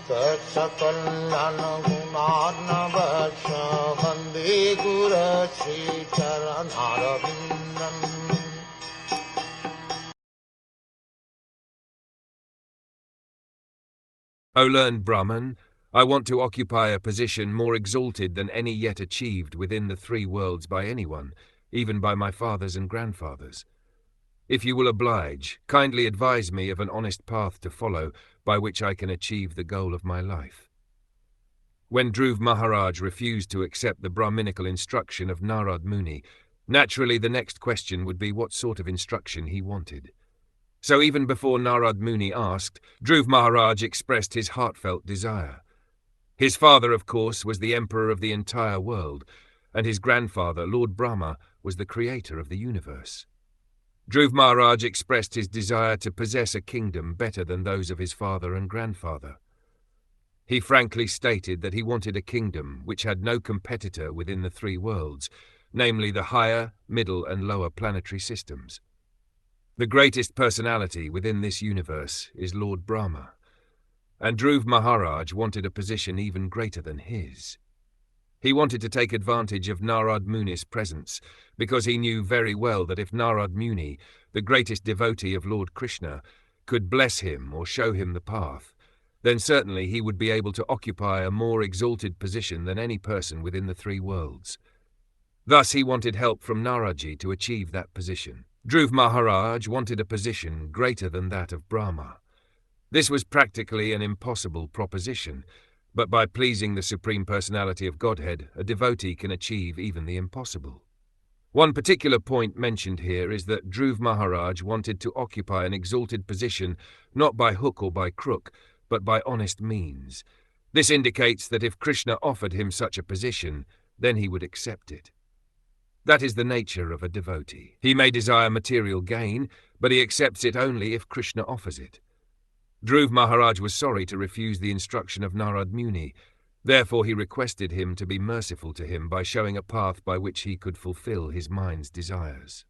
Saksakalyan gunarnavasya Vande Guru Sri Charanarabindam. O learned Brahman, I want to occupy a position more exalted than any yet achieved within the three worlds by anyone, even by my fathers and grandfathers. If you will oblige, kindly advise me of an honest path to follow by which I can achieve the goal of my life. When Dhruv Maharaj refused to accept the Brahminical instruction of Narad Muni, naturally the next question would be what sort of instruction he wanted. So even before Narad Muni asked, Dhruv Maharaj expressed his heartfelt desire. His father, of course, was the emperor of the entire world, and his grandfather, Lord Brahma, was the creator of the universe. Dhruv Maharaj expressed his desire to possess a kingdom better than those of his father and grandfather. He frankly stated that he wanted a kingdom which had no competitor within the three worlds, namely the higher, middle, and lower planetary systems. The greatest personality within this universe is Lord Brahma, and Dhruv Maharaj wanted a position even greater than his. He wanted to take advantage of Narad Muni's presence, because he knew very well that if Narad Muni, the greatest devotee of Lord Krishna, could bless him or show him the path, then certainly he would be able to occupy a more exalted position than any person within the three worlds. Thus he wanted help from Naraji to achieve that position. Dhruv Maharaj wanted a position greater than that of Brahma. This was practically an impossible proposition, but by pleasing the Supreme Personality of Godhead, a devotee can achieve even the impossible. One particular point mentioned here is that Dhruv Maharaj wanted to occupy an exalted position not by hook or by crook, but by honest means. This indicates that if Krishna offered him such a position, then he would accept it. That is the nature of a devotee. He may desire material gain, but he accepts it only if Krishna offers it. Dhruv Maharaj was sorry to refuse the instruction of Narad Muni. Therefore he requested him to be merciful to him by showing a path by which he could fulfill his mind's desires.